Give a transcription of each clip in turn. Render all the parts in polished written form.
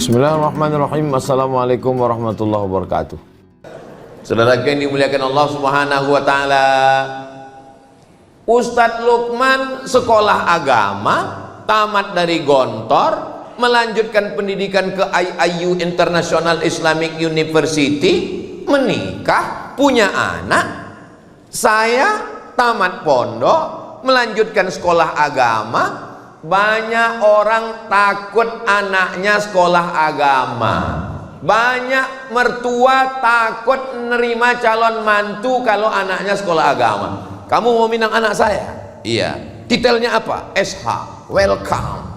Bismillahirrahmanirrahim. Assalamualaikum warahmatullahi wabarakatuh. Saudara yang dimuliakan Allah Subhanahu wa taala, Ustadz Lukman sekolah agama, tamat dari Gontor, melanjutkan pendidikan ke IIU International Islamic University, menikah, punya anak. Saya tamat pondok, melanjutkan sekolah agama. Banyak orang takut anaknya sekolah agama. Banyak mertua takut menerima calon mantu kalau anaknya sekolah agama. Kamu mau minang anak saya? Iya. Titelnya apa? SH, welcome.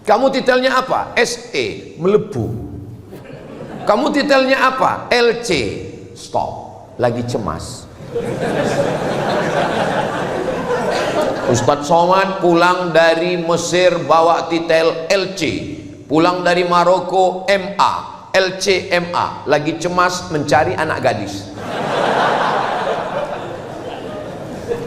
Kamu titelnya apa? SE, melebu. Kamu titelnya apa? LC, stop, lagi cemas. Ustadz Somad pulang dari Mesir bawa titel LC, pulang dari Maroko MA, LC MA, lagi cemas mencari anak gadis.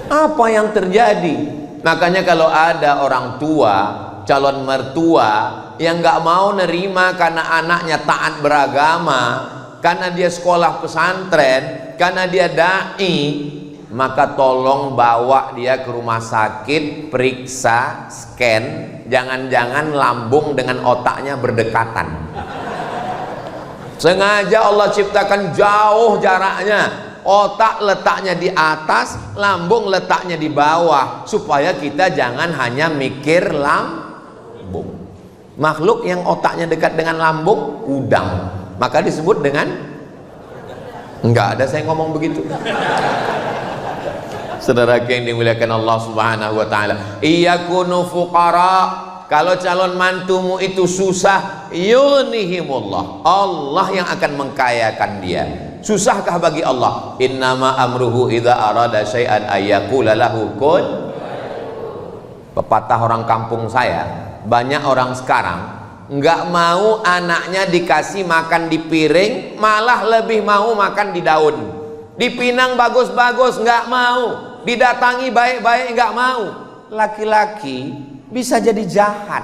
Apa yang terjadi? Makanya kalau ada orang tua, calon mertua yang nggak mau nerima karena anaknya taat beragama, karena dia sekolah pesantren, karena dia dai, maka tolong bawa dia ke rumah sakit, periksa, scan, jangan-jangan lambung dengan otaknya berdekatan. Sengaja Allah ciptakan jauh jaraknya, otak letaknya di atas, lambung letaknya di bawah, supaya kita jangan hanya mikir lambung. Makhluk yang otaknya dekat dengan lambung, udang, maka disebut dengan, enggak ada saya ngomong begitu. Saudara yang dimuliakan Allah Subhanahu wa taala, iyakunu fuqara, kalau calon mantumu itu susah, yughnihimullah, Allah yang akan mengkayakan dia. Susahkah bagi Allah? Innama amruhu idza arada syai'an ayyaqula lahu kun. Pepatah orang kampung saya, banyak orang sekarang nggak mau anaknya dikasih makan di piring, malah lebih mau makan di daun. Dipinang bagus-bagus nggak mau, didatangi baik-baik nggak mau. Laki-laki bisa jadi jahat.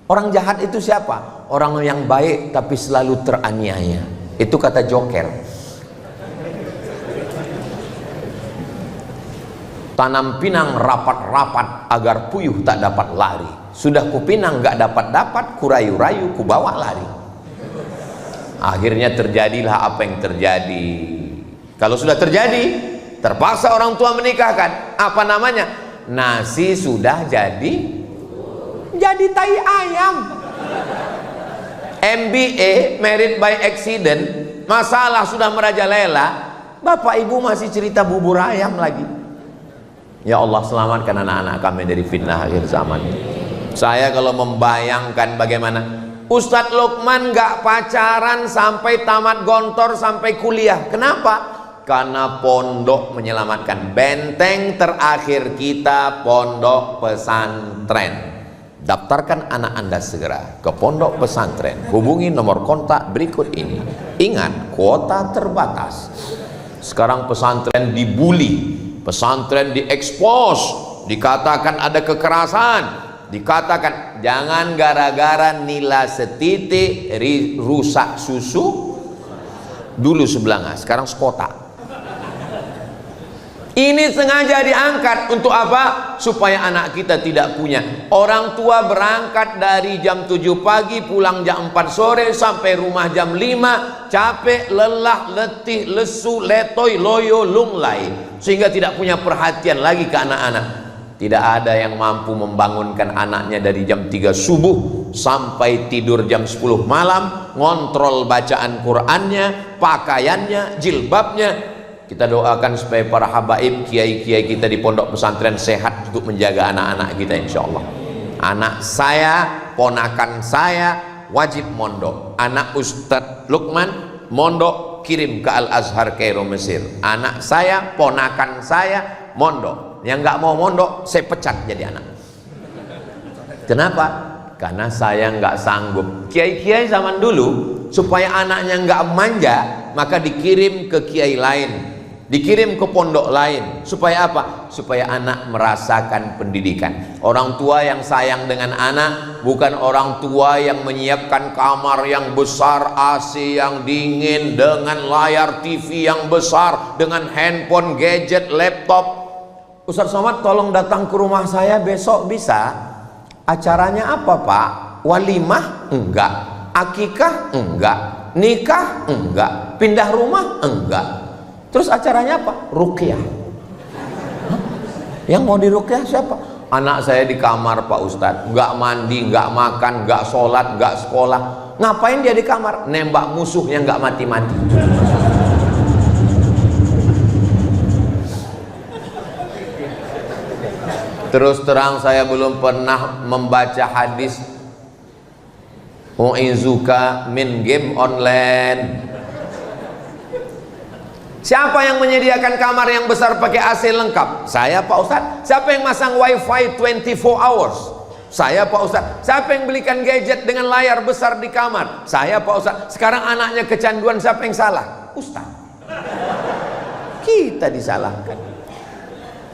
Orang jahat itu siapa? Orang yang baik tapi selalu teraniaya. Itu kata Joker. Tanam pinang rapat-rapat agar puyuh tak dapat lari. Sudah kupinang nggak dapat-dapat, kurayu-rayu kubawa lari. Akhirnya terjadilah apa yang terjadi. Kalau sudah terjadi, terpaksa orang tua menikahkan. Apa namanya? Nasi sudah jadi tai ayam. MBA, married by accident, masalah sudah merajalela, bapak ibu masih cerita bubur ayam lagi. Ya Allah, selamatkan anak-anak kami dari fitnah akhir zaman. Saya kalau membayangkan bagaimana Ustadz Lukman gak pacaran sampai tamat Gontor, sampai kuliah. Kenapa? Karena pondok menyelamatkan. Benteng terakhir kita pondok pesantren. Daftarkan anak Anda segera ke pondok pesantren. Hubungi nomor kontak berikut ini. Ingat, kuota terbatas. Sekarang pesantren dibully, pesantren diekspos, dikatakan ada kekerasan, dikatakan jangan gara-gara nila setitik rusak susu. Dulu sebelah, sekarang sekota. Ini sengaja diangkat untuk apa? Supaya anak kita tidak punya. Orang tua berangkat dari jam 7 pagi, pulang jam 4 sore, sampai rumah jam 5, capek, lelah, letih, lesu, letoy, loyo, lunglai, sehingga tidak punya perhatian lagi ke anak-anak. Tidak ada yang mampu membangunkan anaknya dari jam 3 subuh sampai tidur jam 10 malam, ngontrol bacaan Qur'annya, pakaiannya, jilbabnya. Kita doakan supaya para habaib, kiai-kiai kita di pondok pesantren sehat untuk menjaga anak-anak kita, insya Allah. Anak saya, ponakan saya wajib mondok. Anak Ustadz Lukman mondok, kirim ke Al-Azhar Kairo Mesir. Anak saya, ponakan saya mondok. Yang nggak mau mondok, saya pecat jadi anak. Kenapa? Karena saya nggak sanggup. Kiai-kiai zaman dulu supaya anaknya nggak manja, maka dikirim ke kiai lain. dikirim ke pondok lain. Supaya apa? Supaya anak merasakan pendidikan. Orang tua yang sayang dengan anak bukan orang tua yang menyiapkan kamar yang besar, AC yang dingin, dengan layar TV yang besar, dengan handphone, gadget, laptop. Ustaz Somad, tolong datang ke rumah saya besok, bisa? Acaranya apa Pak? Walimah? Enggak. Akikah? Enggak. Nikah? Enggak. Pindah rumah? Enggak. Terus acaranya apa? Ruqyah. Hah? Yang mau diruqyah siapa? Anak saya di kamar Pak Ustadz, enggak mandi, enggak makan, enggak sholat, enggak sekolah. Ngapain dia di kamar? Nembak musuh yang enggak mati-mati. Terus terang saya belum pernah membaca hadis u'izuka min game online. Siapa yang menyediakan kamar yang besar pakai AC lengkap? Saya Pak Ustadz. Siapa yang masang wifi 24 hours? Saya Pak Ustadz. Siapa yang belikan gadget dengan layar besar di kamar? Saya Pak Ustadz. Sekarang anaknya kecanduan, siapa yang salah? Ustadz. Kita disalahkan.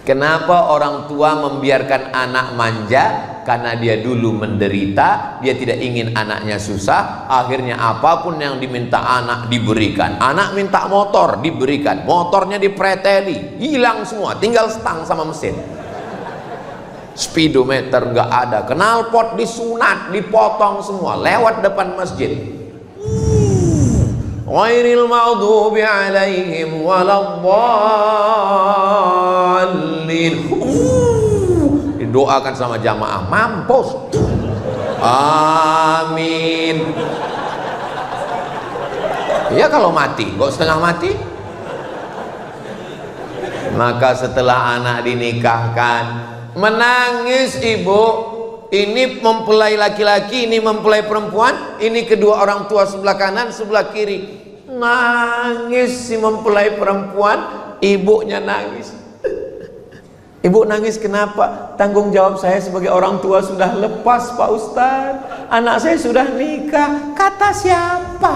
Kenapa orang tua membiarkan anak manja? Karena dia dulu menderita, dia tidak ingin anaknya susah. Akhirnya apapun yang diminta anak diberikan. Anak minta motor, diberikan. Motornya dipreteli, hilang semua, tinggal stang sama mesin. Speedometer nggak ada, knalpot disunat, dipotong semua, lewat depan masjid. Ghairil maghdubi alaihim waladdallin. Didoakan sama jamaah, mampus. Amin. Ya kalau mati, kok setengah mati? Maka setelah anak dinikahkan, menangis ibu. Ini mempelai laki-laki, ini mempelai perempuan, ini kedua orang tua sebelah kanan, sebelah kiri. Nangis si mempelai perempuan, ibunya nangis. Ibu nangis kenapa? Tanggung jawab saya sebagai orang tua sudah lepas Pak Ustadz. Anak saya sudah nikah. Kata siapa?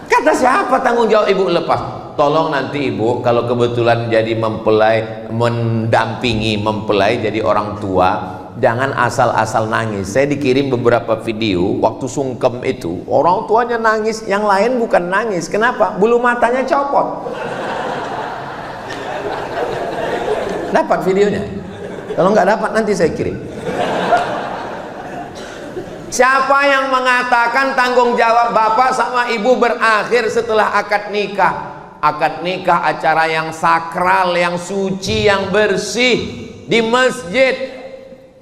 Kata siapa tanggung jawab ibu lepas? Tolong nanti ibu kalau kebetulan jadi mempelai, mendampingi mempelai jadi orang tua, jangan asal-asal nangis. Saya dikirim beberapa video waktu sungkem itu, orang tuanya nangis, yang lain bukan nangis. Kenapa? Bulu matanya copot. Dapat videonya? Kalau nggak dapat nanti saya kirim. Siapa yang mengatakan tanggung jawab bapak sama ibu berakhir setelah akad nikah? Akad nikah acara yang sakral, yang suci, yang bersih di masjid.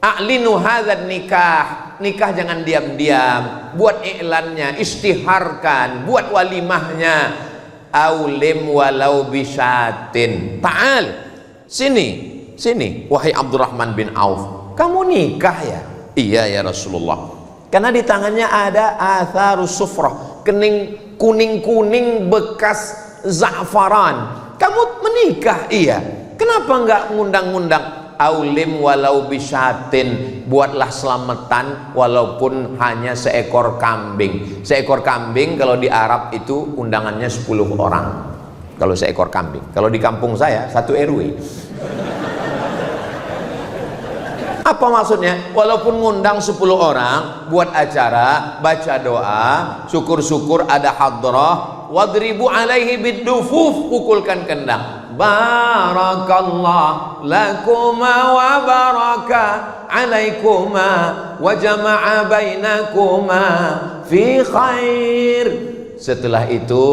A'linu hadzal nikah. Nikah jangan diam-diam, buat iklannya, istiharkan, buat walimahnya. Aulim walau bisyatin. Ta'al, sini wahai Abdurrahman bin Auf, kamu nikah ya? Iya ya Rasulullah. Karena di tangannya ada atharus sufrah, kuning-kuning bekas za'faran. Kamu menikah? Iya. Kenapa enggak ngundang-ngundang? Aulim walau bisyatin, buatlah selamatan walaupun hanya seekor kambing. Seekor kambing kalau di Arab itu undangannya 10 orang. Kalau seekor kambing. Kalau di kampung saya 1 RW. Apa maksudnya? Walaupun ngundang 10 orang, buat acara, baca doa, syukur-syukur ada hadrah, wadribu alaihi biddufuf, pukulkan kendang. Barakallah lakuma wa baraka alaikuma wa jama'a bainakuma fi khair. Setelah itu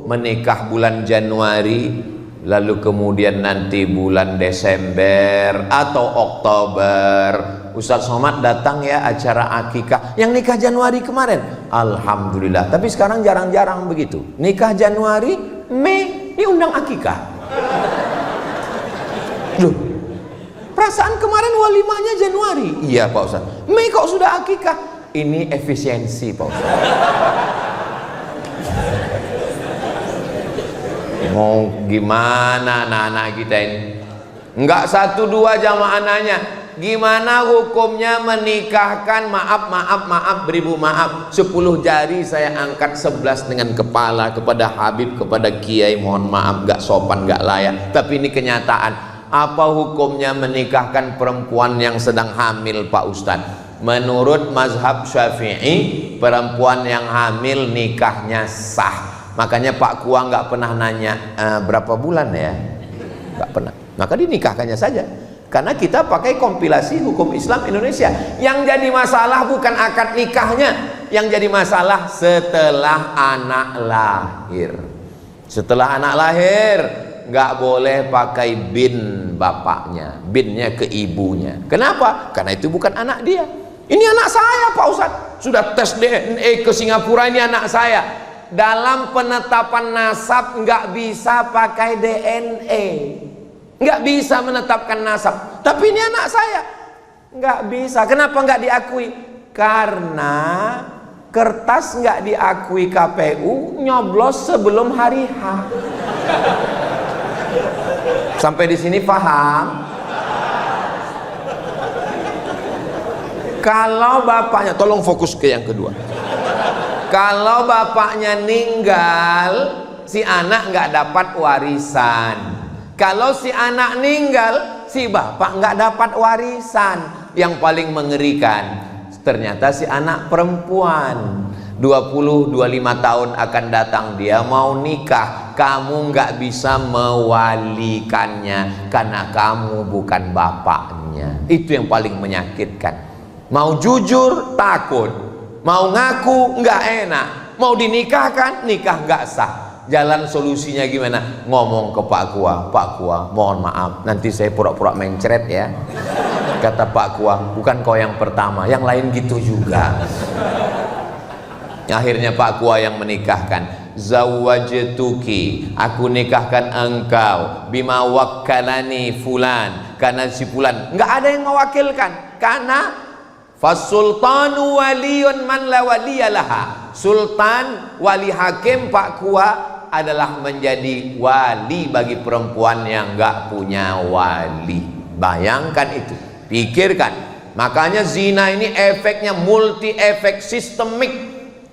menikah bulan Januari, lalu kemudian nanti bulan Desember atau Oktober, Ustaz Somad datang ya acara akikah. Yang nikah Januari kemarin, alhamdulillah. Tapi sekarang jarang-jarang begitu. Nikah Januari, Mei diundang akikah. Loh, perasaan kemarin walimahnya Januari. Iya Pak Ustaz. Mei kok sudah akikah? Ini efisiensi Pak Ustaz. Mau gimana anak-anak kita ini? Enggak 1-2 jamaah nanya, gimana hukumnya menikahkan, maaf, beribu maaf, 10 jari saya angkat 11 dengan kepala kepada Habib, kepada Kiai, mohon maaf, gak sopan, gak layak, tapi ini kenyataan. Apa hukumnya menikahkan perempuan yang sedang hamil, Pak Ustadz? Menurut mazhab Syafi'i, perempuan yang hamil nikahnya sah. Makanya Pak Kua nggak pernah nanya berapa bulan ya, nggak pernah. Maka dinikahkannya saja. Karena kita pakai kompilasi hukum Islam Indonesia. Yang jadi masalah bukan akad nikahnya, yang jadi masalah setelah anak lahir. Setelah anak lahir nggak boleh pakai bin bapaknya, binnya ke ibunya. Kenapa? Karena itu bukan anak dia. Ini anak saya, Pak Ustadz. Sudah tes DNA ke Singapura, ini anak saya. Dalam penetapan nasab nggak bisa pakai DNA, nggak bisa menetapkan nasab. Tapi ini anak saya, nggak bisa. Kenapa nggak diakui? Karena kertas nggak diakui KPU, nyoblos sebelum hari H. Sampai di sini paham? Kalau bapaknya, tolong fokus ke yang kedua. Kalau bapaknya meninggal, si anak nggak dapat warisan. Kalau si anak meninggal, si bapak nggak dapat warisan. Yang paling mengerikan, ternyata si anak perempuan 20-25 tahun akan datang, dia mau nikah, kamu nggak bisa mewalikannya karena kamu bukan bapaknya. Itu yang paling menyakitkan. Mau jujur takut, mau ngaku nggak enak, mau dinikahkan nikah nggak sah. Jalan solusinya gimana? Ngomong ke Pak Kua, Pak Kua mohon maaf, nanti saya pura-pura mencret ya. Kata Pak Kua, bukan kau yang pertama, yang lain gitu juga. Akhirnya Pak Kua yang menikahkan. Zawwajtuki, aku nikahkan engkau, bima wakkalani fulan, karena si fulan. Nggak ada yang mewakilkan, karena fasultanu waliyun man la waliyalaha. Sultan, wali hakim Pak Kua adalah menjadi wali bagi perempuan yang nggak punya wali. Bayangkan itu, pikirkan. Makanya zina ini efeknya multi efek, sistemik,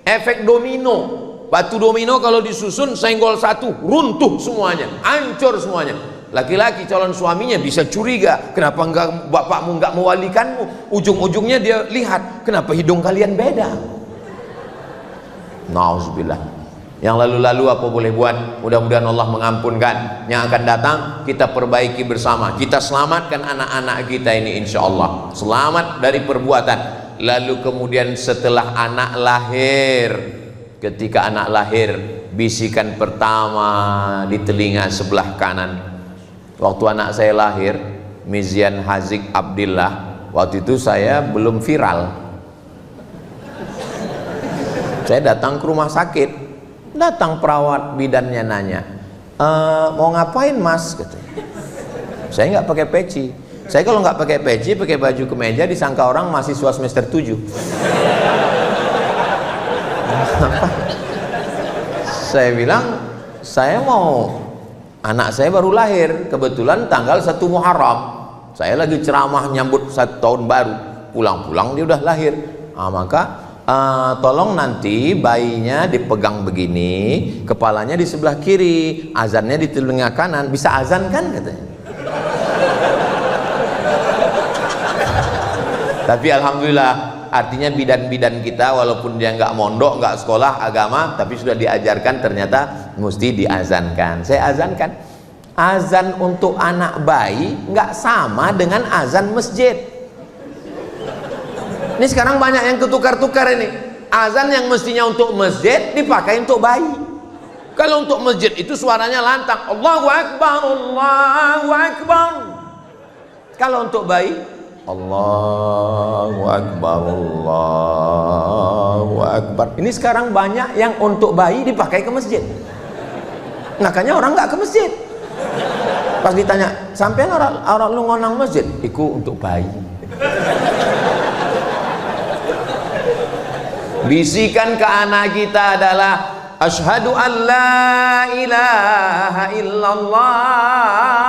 efek domino. Batu domino kalau disusun senggol satu, runtuh semuanya, hancur semuanya. Laki-laki calon suaminya bisa curiga, kenapa enggak bapakmu enggak mewalikanmu? Ujung-ujungnya dia lihat, kenapa hidung kalian beda? Nauzubillah. Yang lalu-lalu apa boleh buat? Mudah-mudahan Allah mengampunkan. Yang akan datang kita perbaiki bersama. Kita selamatkan anak-anak kita ini, insya Allah. Selamat dari perbuatan. Lalu kemudian setelah anak lahir, ketika anak lahir, bisikan pertama di telinga sebelah kanan. Waktu anak saya lahir, Mizian Hazik Abdillah, waktu itu saya belum viral. Saya datang ke rumah sakit, datang perawat bidannya nanya, mau ngapain mas? Katanya. Saya nggak pakai peci. Saya kalau nggak pakai peci, pakai baju kemeja, disangka orang mahasiswa semester 7. Saya bilang, saya mau, anak saya baru lahir, kebetulan tanggal 1 Muharram. Saya lagi ceramah nyambut 1 tahun baru, pulang-pulang dia udah lahir. Maka tolong nanti bayinya dipegang begini, kepalanya di sebelah kiri, azannya di telinga kanan. Bisa azan kan? Katanya. Tapi alhamdulillah, artinya bidan-bidan kita walaupun dia nggak mondok, nggak sekolah agama, tapi sudah diajarkan ternyata mesti diazankan. Saya azankan. Azan untuk anak bayi nggak sama dengan azan masjid. Ini sekarang banyak yang ketukar-tukar ini. Azan yang mestinya untuk masjid dipakai untuk bayi. Kalau untuk masjid itu suaranya lantang, Allahu Akbar, Allahu Akbar. Kalau untuk bayi, Allahu Akbar, Allahu Akbar. Ini sekarang banyak yang untuk bayi dipakai ke masjid. Makanya orang nggak ke masjid. Pas ditanya, sampean orang lu ngonang masjid? Iku untuk bayi. Bisikan ke anak kita adalah asyhadu an la ilaha illallah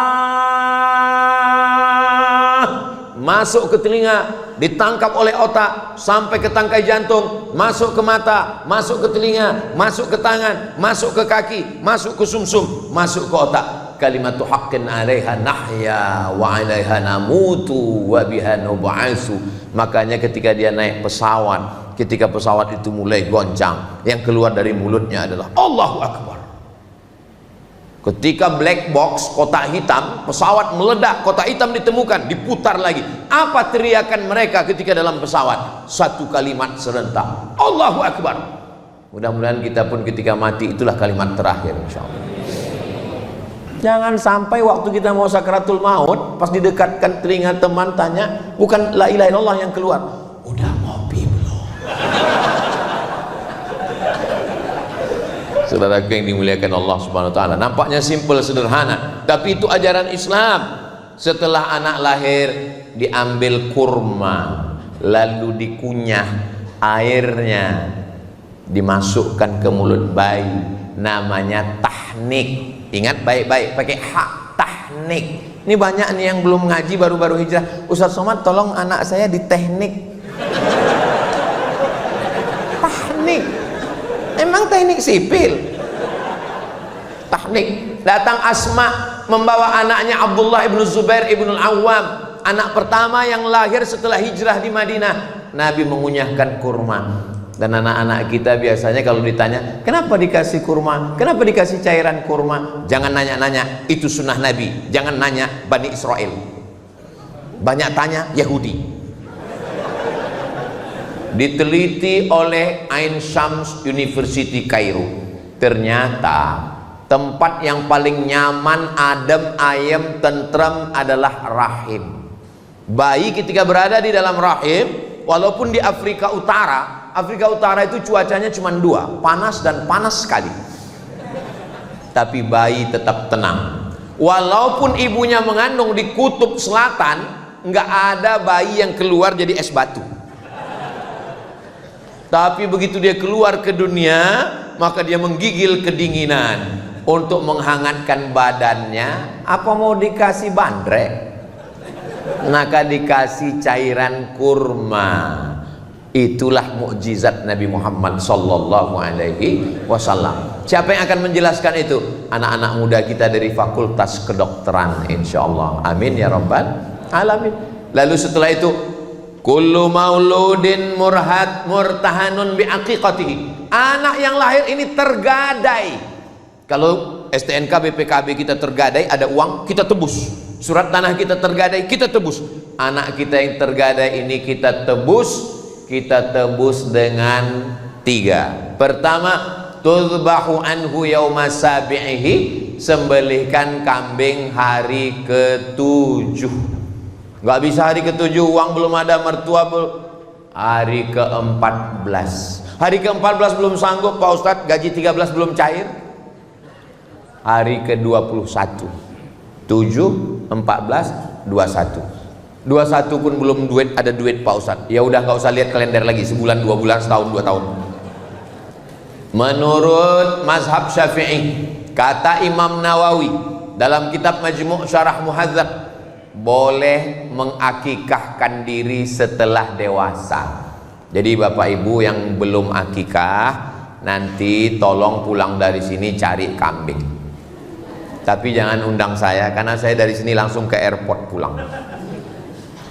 masuk ke telinga, ditangkap oleh otak, sampai ke tangkai jantung, masuk ke mata, masuk ke telinga, masuk ke tangan, masuk ke kaki, masuk ke sumsum, masuk ke otak. Kalimatu haqqin 'alaiha nahya wa 'alaiha namutu wa biha nub'atsu. Makanya ketika dia naik pesawat, ketika pesawat itu mulai goncang, yang keluar dari mulutnya adalah Allahu Akbar. Ketika black box, kotak hitam, pesawat meledak, kotak hitam ditemukan, diputar lagi. Apa teriakan mereka ketika dalam pesawat? Satu kalimat serentak, Allahu Akbar. Mudah-mudahan kita pun ketika mati itulah kalimat terakhir, insyaallah. Jangan sampai waktu kita mau sakaratul maut, pas didekatkan telinga teman tanya, bukan la ilaha illallah yang keluar, udah ngopi belum? Saudaraku yang dimuliakan Allah Subhanahu wa taala, nampaknya simpel, sederhana, tapi itu ajaran Islam. Setelah anak lahir diambil kurma, lalu dikunyah, airnya dimasukkan ke mulut bayi, namanya tahnik. Ingat baik-baik, pakai hak, tahnik. Ini banyak nih yang belum ngaji, baru-baru hijrah. Ustaz Somad tolong anak saya di teknik. Tahnik, emang teknik sipil? Tahnik. Datang Asma membawa anaknya Abdullah ibnu Zubair ibnu Al-Awwam, anak pertama yang lahir setelah hijrah di Madinah. Nabi mengunyahkan kurma. Dan anak-anak kita biasanya kalau ditanya, kenapa dikasih kurma, kenapa dikasih cairan kurma, jangan nanya-nanya, itu sunnah Nabi. Jangan nanya Bani Israel, banyak tanya Yahudi. Diteliti oleh Ain Shams University Kairo, ternyata tempat yang paling nyaman, adem, ayem, tentrem adalah rahim. Bayi ketika berada di dalam rahim, walaupun di Afrika Utara, Afrika Utara itu cuacanya cuma dua, panas dan panas sekali, tapi bayi tetap tenang. Walaupun ibunya mengandung di kutub selatan, nggak ada bayi yang keluar jadi es batu. Tapi begitu dia keluar ke dunia, maka dia menggigil kedinginan. Untuk menghangatkan badannya, apa mau dikasih bandrek? Maka dikasih cairan kurma. Itulah mukjizat Nabi Muhammad sallallahu alaihi wasallam. Siapa yang akan menjelaskan itu? Anak-anak muda kita dari Fakultas Kedokteran, insyaallah. Amin ya rabbal alamin. Lalu setelah itu, kullu mauludin murtahanun biaqiqatihi. Anak yang lahir ini tergadai. Kalau STNK BPKB kita tergadai, ada uang, kita tebus. Surat tanah kita tergadai, kita tebus. Anak kita yang tergadai ini kita tebus dengan 3. Pertama, tuzbahu anhu yauma sabi'ihi, sembelihkan kambing hari ke-7. Nggak bisa hari ke-7, uang belum ada, mertua belum. Hari ke-14. Hari ke-14 belum sanggup Pak Ustadz, gaji 13 belum cair. Hari ke-21. 7, 14, 21. 21 pun belum duit, ada duit Pak Ustadz. Ya udah nggak usah lihat kalender lagi, sebulan, 2 bulan, setahun, 2 tahun. Menurut mazhab Syafi'i, kata Imam Nawawi dalam kitab Majmu' Syarah Muhadzab, boleh mengakikahkan diri setelah dewasa. Jadi Bapak Ibu yang belum akikah, nanti tolong pulang dari sini cari kambing. Tapi jangan undang saya, karena saya dari sini langsung ke airport pulang.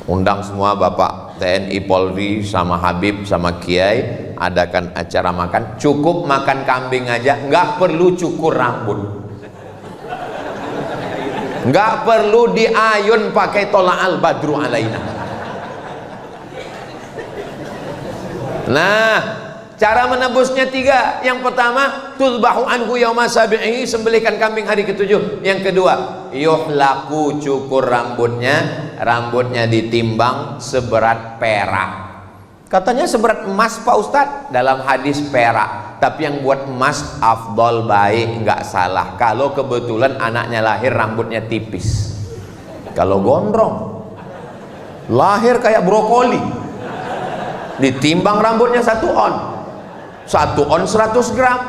Undang semua Bapak TNI, Polri, sama Habib, sama Kiai, adakan acara makan. Cukup makan kambing aja, nggak perlu cukur rambut, nggak perlu diayun pakai tola'al badru alaina. Nah, cara menebusnya 3. Yang pertama, tuzbahu anhu yauma sabi'ihi, sembelihkan kambing hari ke-7. Yang kedua, yuhlaku, cukur rambutnya ditimbang seberat perak. Katanya seberat emas Pak Ustadz, dalam hadis perak. Tapi yang buat emas afdol, baik, nggak salah. Kalau kebetulan anaknya lahir rambutnya tipis. Kalau gondrong, lahir kayak brokoli, ditimbang rambutnya 1 on. 1 on 100 gram,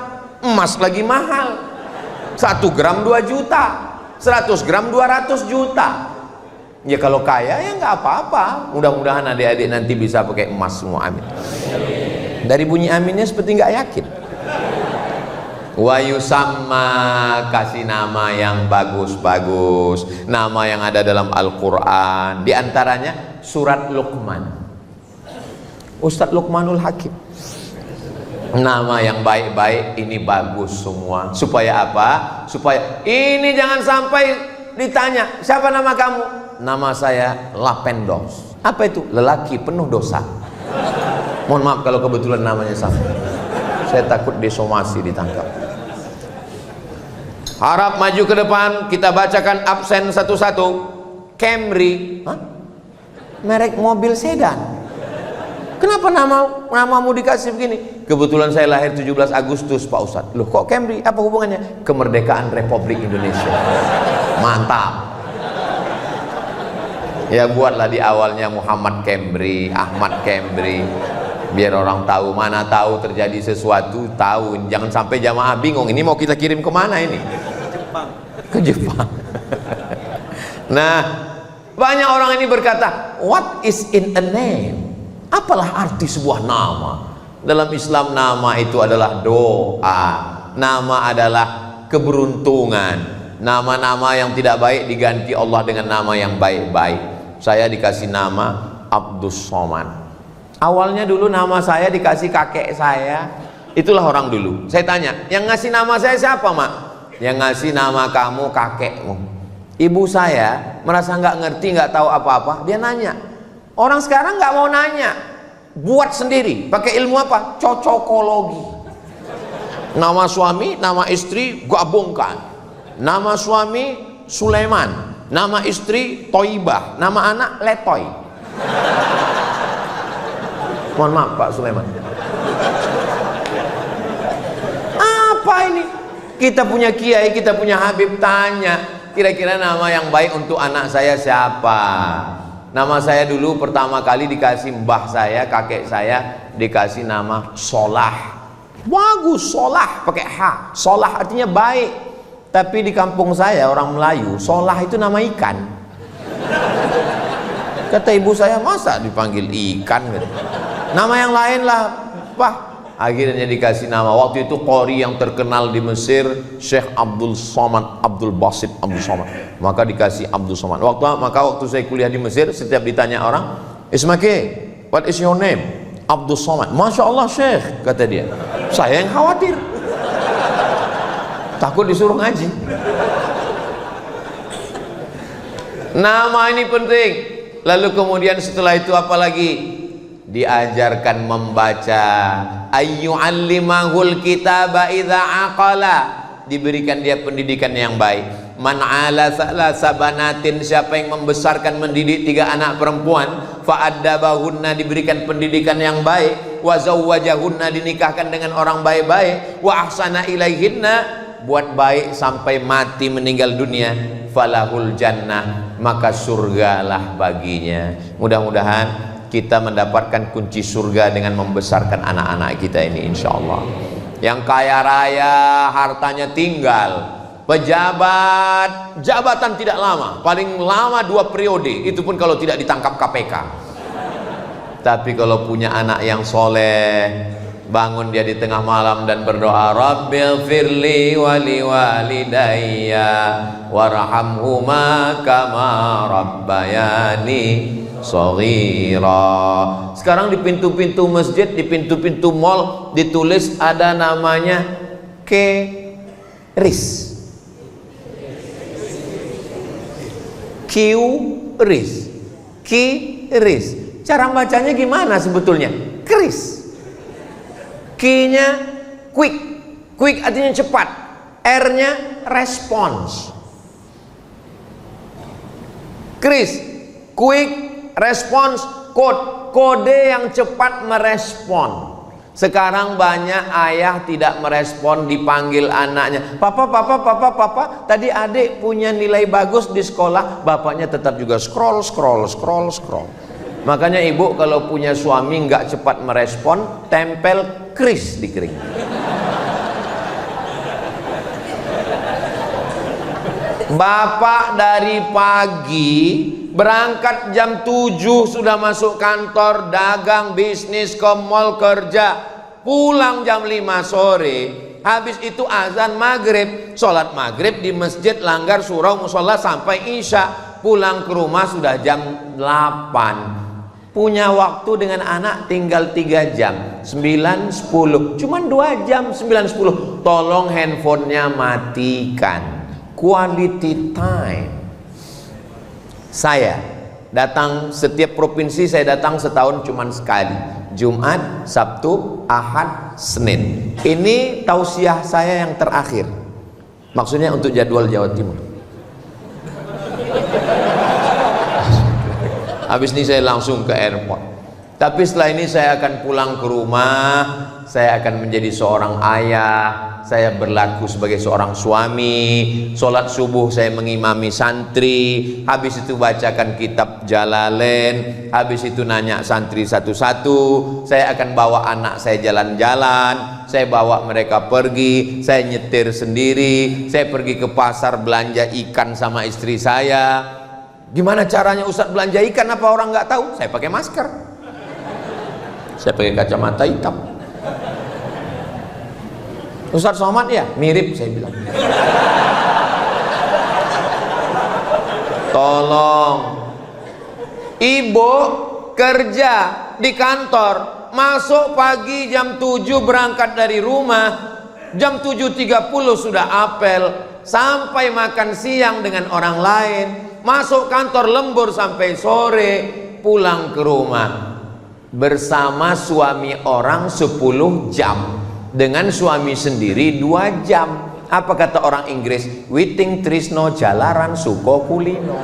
emas lagi mahal. 1 gram 2 juta, 100 gram 200 juta. Ya kalau kaya ya nggak apa-apa. Mudah-mudahan adik-adik nanti bisa pakai emas semua, amin. Dari bunyi aminnya seperti nggak yakin. Wa yusamma, kasih nama yang bagus-bagus, nama yang ada dalam Al-Quran. Di antaranya surat Luqman. Ustadz Luqmanul Hakim. Nama yang baik-baik ini bagus semua. Supaya apa? Supaya ini jangan sampai ditanya, siapa nama kamu? Nama saya Lapendos. Apa itu? Lelaki penuh dosa. Mohon maaf kalau kebetulan namanya sama. Saya takut disomasi, ditangkap. Harap maju ke depan, kita bacakan absen satu-satu. Camry. Hah? Merek mobil sedan. Kenapa namamu dikasih begini? Kebetulan saya lahir 17 Agustus Pak Ustadz. Loh kok Camry? Apa hubungannya? Kemerdekaan Republik Indonesia. Mantap. Ya buatlah di awalnya Muhammad Camry, Ahmad Camry, biar orang tahu. Mana tahu terjadi sesuatu, tahu. Jangan sampai jamaah bingung, ini mau kita kirim kemana ini? Jepang. Ke Jepang. Nah, banyak orang ini berkata, what is in a name? Apalah arti sebuah nama? Dalam Islam nama itu adalah doa. Nama adalah keberuntungan. Nama-nama yang tidak baik diganti Allah dengan nama yang baik-baik. Saya dikasih nama Abdus Somad. Awalnya dulu nama saya dikasih kakek saya. Itulah orang dulu. Saya tanya, yang ngasih nama saya siapa, Mak? Yang ngasih nama kamu kakekmu. Ibu saya merasa nggak ngerti, nggak tahu apa-apa. Dia nanya. Orang sekarang nggak mau nanya, buat sendiri. Pakai ilmu apa? Cocokologi. Nama suami, nama istri gabungkan. Nama suami Sulaiman, nama istri Toibah, nama anak Letoy. Mohon maaf Pak Sulaiman. Apa ini? Kita punya kiai, kita punya habib, tanya kira-kira nama yang baik untuk anak saya siapa? Nama saya dulu pertama kali dikasih mbah saya, kakek saya dikasih nama Solah. Bagus, Solah pakai H. Solah artinya baik. Tapi di kampung saya orang Melayu, Solah itu nama ikan. Kata ibu saya, masa dipanggil ikan gitu. Nama yang lain lah, Pak. Akhirnya dikasih nama. Waktu itu qori yang terkenal di Mesir, Syekh Abdul Somad, Abdul Basit Abdul Somad. Maka dikasih Abdul Somad. Waktu saya kuliah di Mesir, setiap ditanya orang, Ismake, what is your name? Abdul Somad. Masya Allah Syekh, kata dia. Saya yang khawatir, takut disuruh ngaji. Nama ini penting. Lalu kemudian setelah itu apa lagi? Diajarkan membaca. Ayyu'allimahul kitaba idza aqala, diberikan dia pendidikan yang baik. Man ala salasa banatin, siapa yang membesarkan mendidik 3 anak perempuan, fa'addabahunna, diberikan pendidikan yang baik, wa zawwajahunna, dinikahkan dengan orang baik-baik, wa ahsana ilaihinna, buat baik sampai mati meninggal dunia, falahul jannah, maka surgalah baginya. Mudah-mudahan kita mendapatkan kunci surga dengan membesarkan anak-anak kita ini, insya Allah. Yang kaya raya, hartanya tinggal, pejabat, jabatan tidak lama, paling lama 2 periode, itu pun kalau tidak ditangkap KPK. Tapi kalau punya anak yang soleh, bangun dia di tengah malam dan berdoa, Rabbil firli wali walidayya warhamhuma kama rabbayani shaghira. Sekarang di pintu-pintu masjid, di pintu-pintu mall ditulis ada namanya QRIS. QRIS. QRIS. Cara bacanya gimana sebetulnya? Kris. Q-nya quick. Quick artinya cepat. R-nya response. Kris. Quick response code. Kode yang cepat merespon. Sekarang banyak ayah tidak merespon, dipanggil anaknya, papa, tadi adik punya nilai bagus di sekolah, bapaknya tetap juga scroll. Makanya ibu kalau punya suami nggak cepat merespon, tempel kris di kering. Bapak dari pagi berangkat jam 7 sudah masuk kantor, dagang, bisnis, ke mall, kerja, pulang jam 5 sore. Habis itu azan maghrib, sholat maghrib di masjid, langgar surau musola sampai isya, pulang ke rumah sudah jam 8. Punya waktu dengan anak tinggal 3 jam, 9, 10, cuman 2 jam, 9, 10. Tolong handphonenya matikan. Quality time. Saya datang setiap provinsi, saya datang setahun cuman sekali, Jumat, Sabtu, Ahad, Senin. Ini tausiah saya yang terakhir, maksudnya untuk jadwal Jawa Timur. Habis ini saya langsung ke airport. Tapi setelah ini saya akan pulang ke rumah, saya akan menjadi seorang ayah, saya berlaku sebagai seorang suami. Sholat subuh saya mengimami santri, habis itu bacakan kitab Jalalain, habis itu nanya santri satu-satu. Saya akan bawa anak saya jalan-jalan, saya bawa mereka pergi, saya nyetir sendiri, saya pergi ke pasar belanja ikan sama istri saya. Gimana caranya Ustadz belanja ikan? Apa orang nggak tahu? Saya pakai masker, saya pakai kacamata hitam. Ustadz Somad ya? Mirip, saya bilang. Tolong. Ibu kerja di kantor, masuk pagi jam 7 berangkat dari rumah, jam 7.30 sudah apel, sampai makan siang dengan orang lain, masuk kantor lembur sampai sore, pulang ke rumah. Bersama suami orang 10 jam, dengan suami sendiri 2 jam. Apa kata orang Inggris? Witing trisno jalaran suko kulino.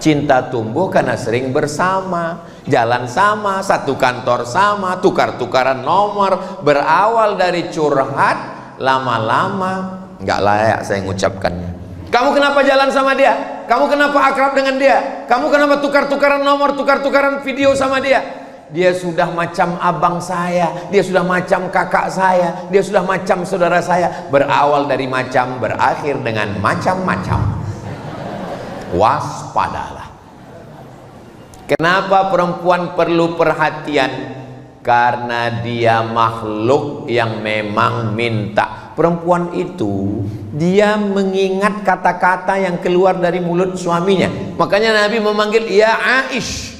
Cinta tumbuh karena sering bersama, jalan sama, satu kantor sama, tukar-tukaran nomor, berawal dari curhat, lama-lama nggak layak saya mengucapkannya. Kamu kenapa jalan sama dia? Kamu kenapa akrab dengan dia? Kamu kenapa tukar-tukaran nomor, tukar-tukaran video sama dia? Dia sudah macam abang saya, dia sudah macam kakak saya, dia sudah macam saudara saya. Berawal dari macam, berakhir dengan macam-macam. Waspadalah. Kenapa perempuan perlu perhatian? Karena dia makhluk yang memang minta. Perempuan itu dia mengingat kata-kata yang keluar dari mulut suaminya. Makanya Nabi memanggil ya Aish.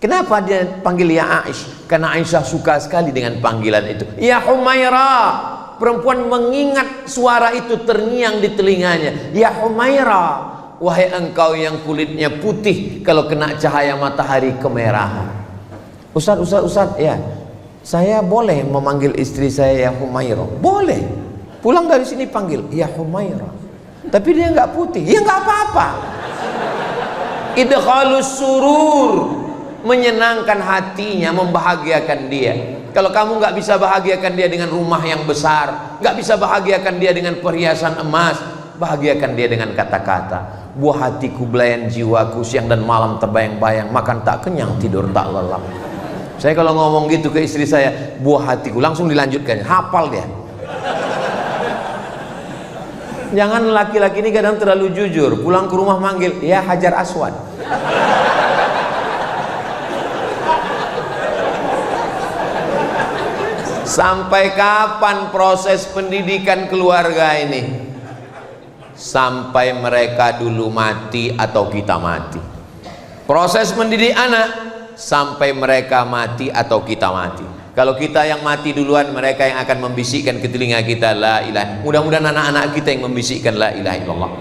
Kenapa dia panggil ya Aish? Karena Aisyah suka sekali dengan panggilan itu. Ya Humaira. Perempuan mengingat suara itu terngiang di telinganya. Ya Humaira, wahai engkau yang kulitnya putih, kalau kena cahaya matahari kemerahan. Ustaz, ya, saya boleh memanggil istri saya ya Humaira? Boleh. Pulang dari sini panggil ya Humaira. Tapi dia nggak putih, ya nggak apa-apa. Idkhalus surur, menyenangkan hatinya, membahagiakan dia. Kalau kamu nggak bisa bahagiakan dia dengan rumah yang besar, nggak bisa bahagiakan dia dengan perhiasan emas, bahagiakan dia dengan kata-kata. Buah hatiku, belayan jiwaku, siang dan malam terbayang-bayang, makan tak kenyang, tidur tak lelap. Saya kalau ngomong gitu ke istri saya, buah hatiku, langsung dilanjutkan, hafal dia. Jangan laki-laki ini kadang terlalu jujur, pulang ke rumah manggil ya Hajar Aswad. Sampai kapan proses pendidikan keluarga ini? Sampai mereka dulu mati atau kita mati. Proses mendidik anak sampai mereka mati atau kita mati. Kalau kita yang mati duluan, mereka yang akan membisikkan ke telinga kita la ilaha. Mudah-mudahan anak-anak kita yang membisikkan la ilaha illallah.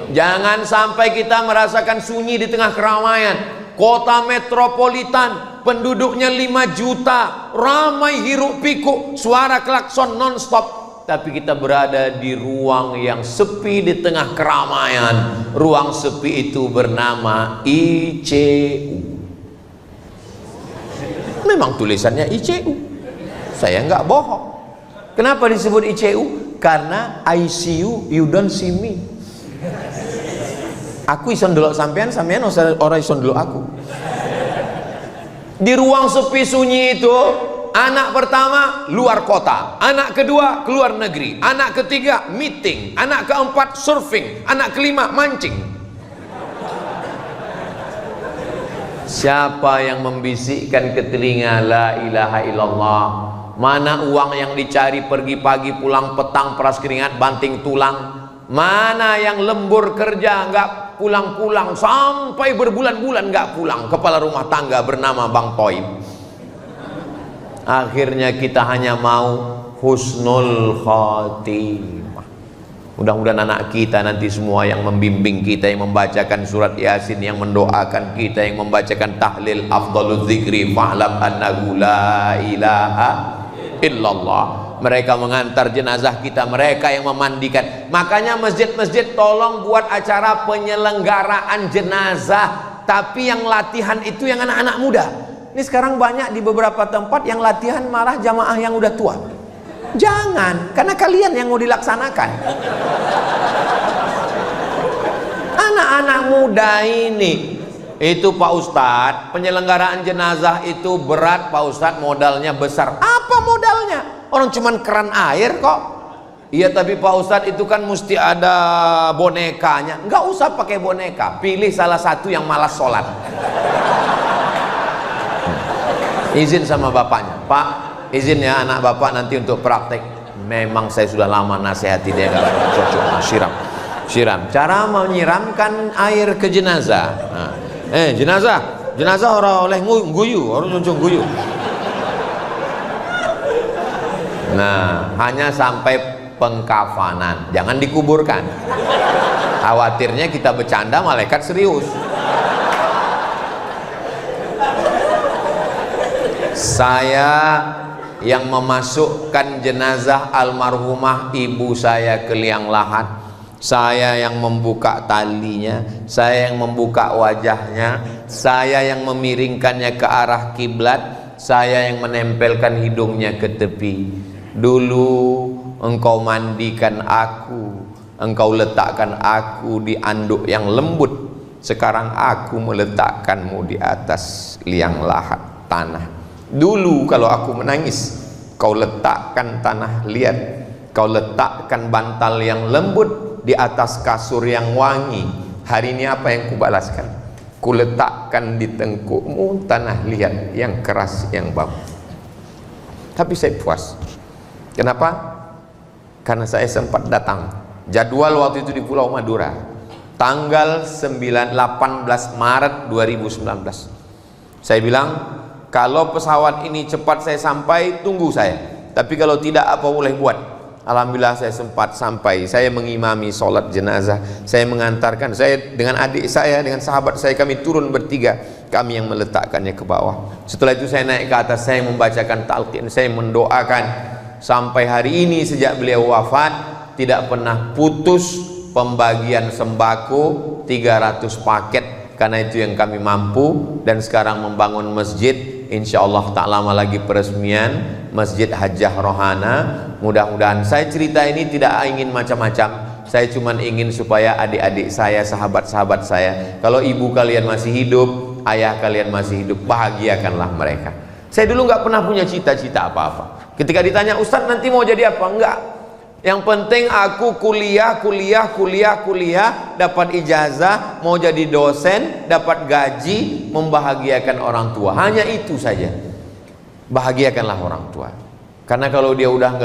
Jangan sampai kita merasakan sunyi di tengah keramaian. Kota metropolitan, penduduknya 5 juta, ramai hiruk pikuk, suara klakson non-stop. Tapi kita berada di ruang yang sepi di tengah keramaian. Ruang sepi itu bernama ICU. Memang tulisannya ICU, saya nggak bohong. Kenapa disebut ICU? Karena ICU, you don't see me. Aku ison dulu sampean orang ison dulu aku. Di ruang sepi sunyi itu anak pertama luar kota, anak kedua keluar negeri, anak ketiga meeting, anak keempat surfing, anak kelima mancing. Siapa yang membisikkan ke telinga la ilaha illallah? Mana uang yang dicari pergi pagi pulang petang peras keringat banting tulang? Mana yang lembur kerja nggak pulang-pulang sampai berbulan-bulan nggak pulang, kepala rumah tangga bernama Bang Toib? Akhirnya kita hanya mau husnul khotimah. Mudah-mudahan anak kita nanti semua yang membimbing kita, yang membacakan surat Yasin, yang mendoakan kita, yang membacakan tahlil afdhalul dzikri fa'lam annahu la ilaha illallah. Mereka mengantar jenazah kita, mereka yang memandikan. Makanya masjid-masjid tolong buat acara penyelenggaraan jenazah, tapi yang latihan itu yang anak-anak muda. Ini sekarang banyak di beberapa tempat yang latihan malah jamaah yang udah tua. Jangan, karena kalian yang mau dilaksanakan. Anak-anak muda ini, itu Pak Ustadz, penyelenggaraan jenazah itu berat Pak Ustadz, modalnya besar. Apa modalnya? Orang cuman keran air kok. Iya, tapi Pak Ustadz itu kan mesti ada bonekanya. Nggak usah pakai boneka, pilih salah satu yang malas sholat. Izin sama bapaknya, Pak, izin ya anak bapak nanti untuk praktek. Memang saya sudah lama nasihati dia nggak cocok. Siram. Cara menyiramkan air ke jenazah. Nah, jenazah orang oleh guyu, orang cuncung guyu. Nah, hanya sampai pengkafanan, jangan dikuburkan. Khawatirnya kita bercanda malaikat serius. Saya yang memasukkan jenazah almarhumah ibu saya ke liang lahat, saya yang membuka talinya, saya yang membuka wajahnya, saya yang memiringkannya ke arah kiblat, saya yang menempelkan hidungnya ke tepi. Dulu engkau mandikan aku, engkau letakkan aku di anduk yang lembut, sekarang aku meletakkanmu di atas liang lahat tanah. Dulu kalau aku menangis, kau letakkan tanah liat, kau letakkan bantal yang lembut di atas kasur yang wangi. Hari ini apa yang kubalaskan? Ku letakkan di tengkukmu tanah liat yang keras, yang bau. Tapi saya puas. Kenapa? Karena saya sempat datang. Jadwal waktu itu di Pulau Madura, tanggal 18 Maret 2019. Saya bilang, kalau pesawat ini cepat saya sampai, tunggu saya. Tapi kalau tidak, apa boleh buat? Alhamdulillah saya sempat sampai. Saya mengimami sholat jenazah. Saya mengantarkan, saya dengan adik saya, dengan sahabat saya, kami turun bertiga. Kami yang meletakkannya ke bawah. Setelah itu saya naik ke atas, saya membacakan talqin, saya mendoakan. Sampai hari ini sejak beliau wafat, tidak pernah putus pembagian sembako 300 paket. Karena itu yang kami mampu. Dan sekarang membangun masjid, insya Allah tak lama lagi peresmian Masjid Hajjah Rohana. Mudah-mudahan, saya cerita ini tidak ingin macam-macam, saya cuma ingin supaya adik-adik saya, sahabat-sahabat saya, kalau ibu kalian masih hidup, ayah kalian masih hidup, bahagiakanlah mereka. Saya dulu nggak pernah punya cita-cita apa-apa. Ketika ditanya, Ustadz nanti mau jadi apa? Enggak. Yang penting aku kuliah, dapat ijazah, mau jadi dosen, dapat gaji, membahagiakan orang tua. Hanya itu saja. Bahagiakanlah orang tua. Karena kalau dia udah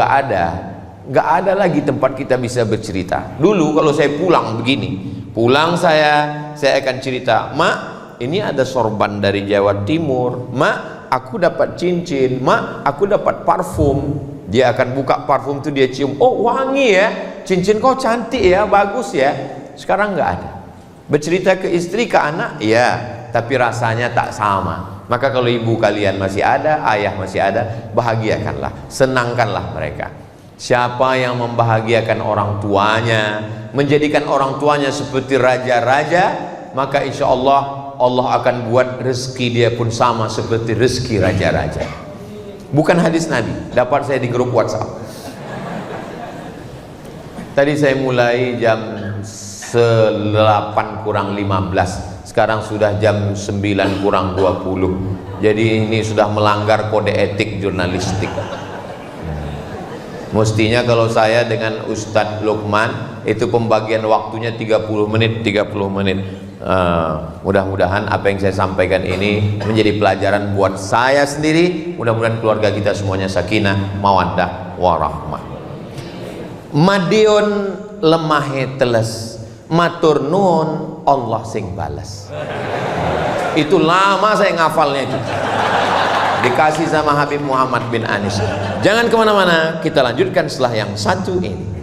nggak ada lagi tempat kita bisa bercerita. Dulu kalau saya pulang begini, pulang saya akan cerita, Mak, ini ada sorban dari Jawa Timur. Mak, aku dapat cincin. Mak, aku dapat parfum. Dia akan buka parfum itu, dia cium, oh wangi ya, cincin kau cantik ya, bagus ya. Sekarang nggak ada. Bercerita ke istri, ke anak, ya, tapi rasanya tak sama. Maka kalau ibu kalian masih ada, ayah masih ada, bahagiakanlah, senangkanlah mereka. Siapa yang membahagiakan orang tuanya, menjadikan orang tuanya seperti raja-raja, maka insya Allah, Allah akan buat rezeki dia pun sama seperti rezeki raja-raja. Bukan hadis Nabi, dapat saya di grup WhatsApp. Tadi saya mulai jam 8 kurang 15, sekarang sudah jam 9 kurang 20. Jadi ini sudah melanggar kode etik jurnalistik. Mestinya kalau saya dengan Ustadz Lukman itu pembagian waktunya 30 menit 30 menit. Mudah-mudahan apa yang saya sampaikan ini menjadi pelajaran buat saya sendiri, mudah-mudahan keluarga kita semuanya sakinah mawaddah warahmah. Madiun lemahe teles matur nuwun Allah sing bales. Itu lama saya ngafalnya itu, dikasih sama Habib Muhammad bin Anis. Jangan kemana-mana, kita lanjutkan setelah yang satu ini.